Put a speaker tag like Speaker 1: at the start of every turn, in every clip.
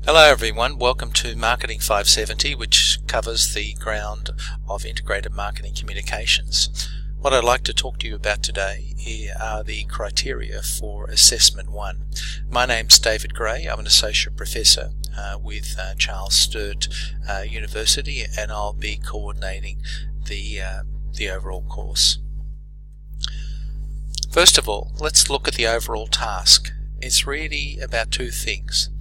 Speaker 1: Hello everyone, welcome to Marketing 570, which covers the ground of integrated marketing communications. What I'd like to talk to you about today are the criteria for Assessment 1. My name's David Gray. I'm an Associate Professor with Charles Sturt University, and I'll be coordinating the overall course. First of all, let's look at the overall task. It's really about two things.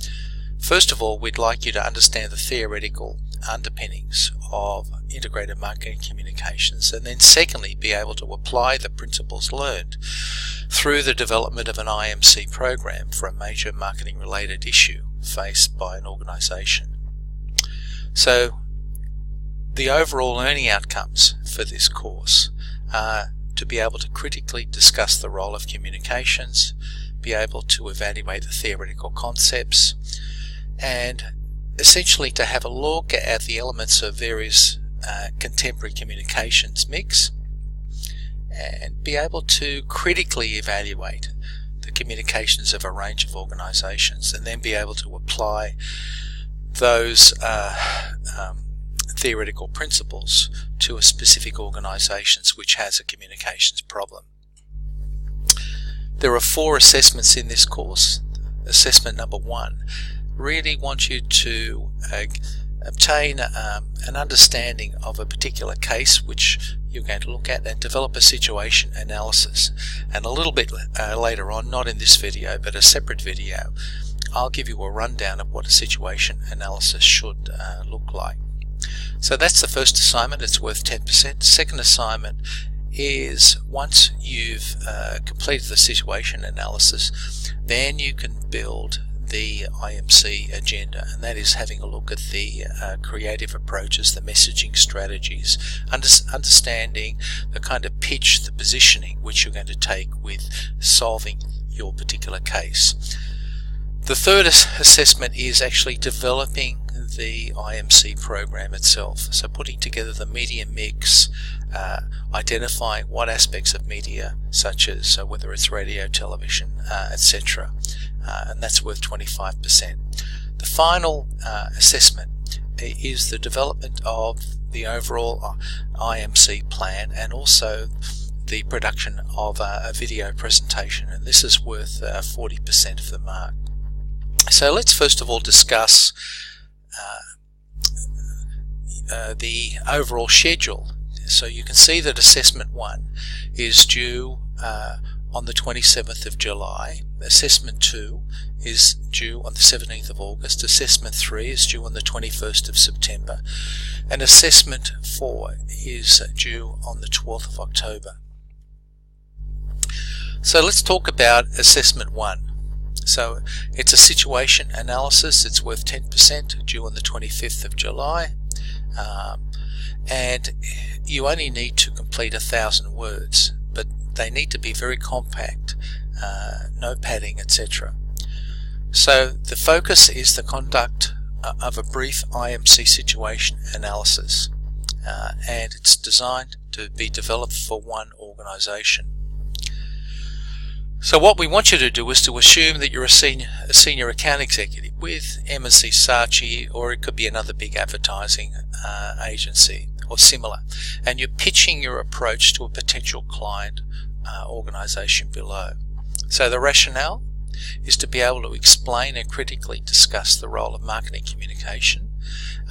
Speaker 1: First of all, we'd like you to understand the theoretical underpinnings of integrated marketing communications, and then secondly, be able to apply the principles learned through the development of an IMC program for a major marketing related issue faced by an organization. So the overall learning outcomes for this course are to be able to critically discuss the role of communications, be able to evaluate the theoretical concepts, and essentially to have a look at the elements of various contemporary communications mix and be able to critically evaluate the communications of a range of organizations, and then be able to apply those theoretical principles to a specific organization which has a communications problem. There are 4 assessments in this course. Assessment number 1 really want you to obtain an understanding of a particular case which you're going to look at and develop a situation analysis. And a little bit later on, not in this video but a separate video, I'll give you a rundown of what a situation analysis should look like. So that's the first assignment. It's worth 10%. Second assignment is once you've completed the situation analysis, then you can build the IMC agenda, and that is having a look at the creative approaches, the messaging strategies, understanding the kind of pitch, the positioning which you're going to take with solving your particular case. The third assessment is actually developing the IMC program itself, so putting together the media mix, identifying what aspects of media, such as whether it's radio, television, etc., and that's worth 25%. The final assessment is the development of the overall IMC plan and also the production of a video presentation, and this is worth 40% of the mark. So let's first of all discuss the overall schedule. So you can see that Assessment 1 is due on the 27th of July. Assessment 2 is due on the 17th of August. Assessment 3 is due on the 21st of September. And Assessment 4 is due on the 12th of October. So let's talk about Assessment 1. So it's a situation analysis. It's worth 10%, due on the 25th of July. And you only need to complete 1,000 words, but they need to be very compact, no padding, etc. So the focus is the conduct of a brief IMC situation analysis, and it's designed to be developed for one organization. So what we want you to do is to assume that you're a senior account executive with M&C Saatchi, or it could be another big advertising agency or similar, and you're pitching your approach to a potential client organization below. So the rationale is to be able to explain and critically discuss the role of marketing communication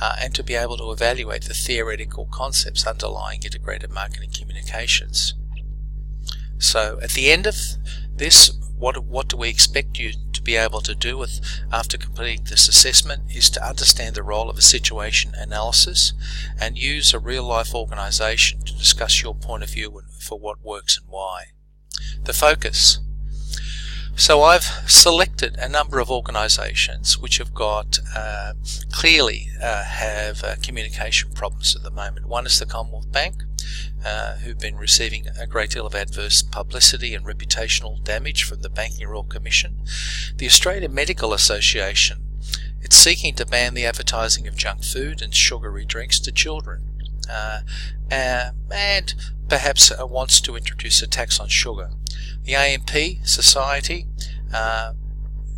Speaker 1: and to be able to evaluate the theoretical concepts underlying integrated marketing communications. So at the end of this, what do we expect you to be able to do after completing this assessment is to understand the role of a situation analysis and use a real-life organization to discuss your point of view for what works and why. The focus. So I've selected a number of organizations which have got clearly have communication problems at the moment. One is the Commonwealth Bank, who've been receiving a great deal of adverse publicity and reputational damage from the Banking Royal Commission. The Australian Medical Association, it's seeking to ban the advertising of junk food and sugary drinks to children, and perhaps wants to introduce a tax on sugar. The AMP Society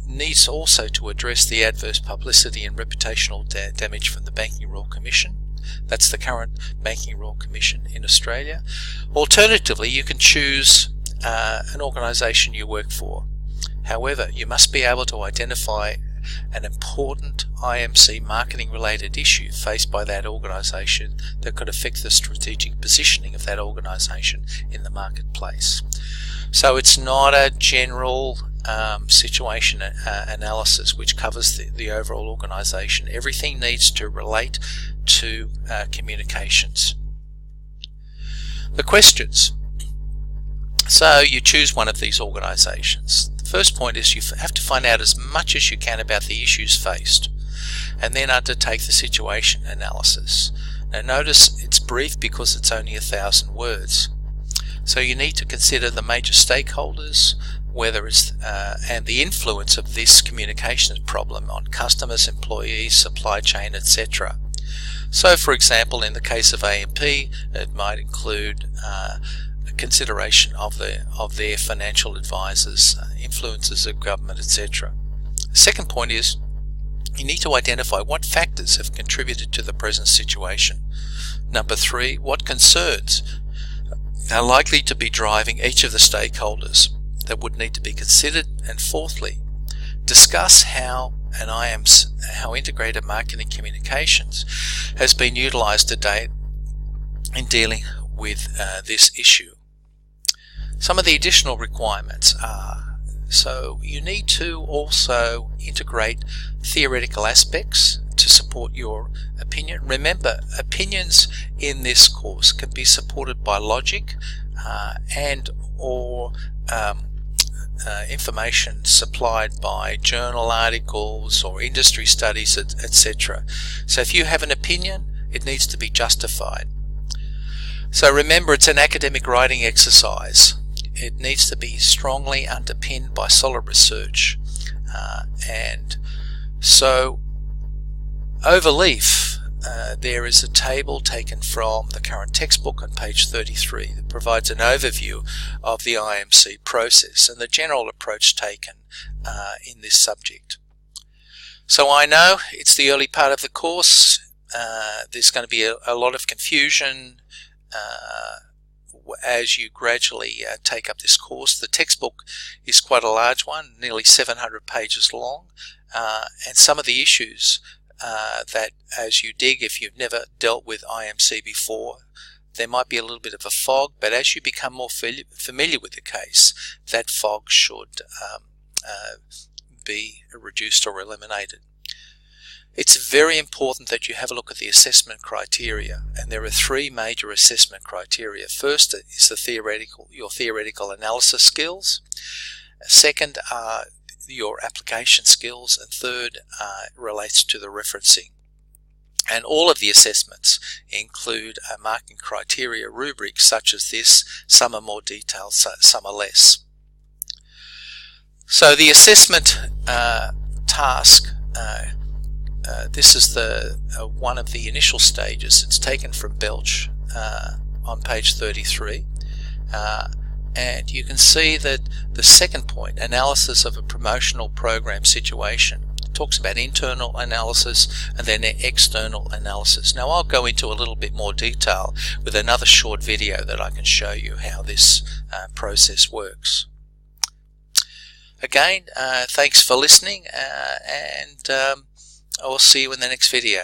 Speaker 1: needs also to address the adverse publicity and reputational damage from the Banking Royal Commission. That's the current Banking Royal Commission in Australia. Alternatively, you can choose an organisation you work for. However, you must be able to identify an important IMC marketing related issue faced by that organisation that could affect the strategic positioning of that organisation in the marketplace. So it's not a general situation analysis which covers the overall organisation. Everything needs to relate to communications. The questions. So you choose one of these organisations. The first point is you have to find out as much as you can about the issues faced and then undertake the situation analysis. Now notice it's brief because it's only 1,000 words. So you need to consider the major stakeholders, whether it's and the influence of this communications problem on customers, employees, supply chain, etc. So for example, in the case of AMP, it might include consideration of their financial advisors, influences of government, etc. The second point is you need to identify what factors have contributed to the present situation. Number 3, what concerns are likely to be driving each of the stakeholders that would need to be considered. And fourthly, discuss how integrated marketing communications has been utilised to date in dealing with this issue. Some of the additional requirements are, so you need to also integrate theoretical aspects to support your opinion. Remember, opinions in this course can be supported by logic and or information supplied by journal articles or industry studies, etc. So if you have an opinion, it needs to be justified. So remember, it's an academic writing exercise. It needs to be strongly underpinned by solid research. And so overleaf, there is a table taken from the current textbook on page 33 that provides an overview of the IMC process and the general approach taken in this subject. So I know it's the early part of the course. There's going to be a lot of confusion as you gradually take up this course. The textbook is quite a large one, nearly 700 pages long, and some of the issues that as you dig, if you've never dealt with IMC before, there might be a little bit of a fog, but as you become more familiar with the case, that fog should be reduced or eliminated. It's very important that you have a look at the assessment criteria, and there are 3 major assessment criteria. First is your theoretical analysis skills. Second are your application skills, and third relates to the referencing. And all of the assessments include a marking criteria rubric such as this. Some are more detailed, some are less. So the assessment task, this is one of the initial stages. It's taken from Belch on page 33. And you can see that the second point, analysis of a promotional program situation, talks about internal analysis and then external analysis. Now I'll go into a little bit more detail with another short video that I can show you how this process works. Again, thanks for listening, and I will see you in the next video.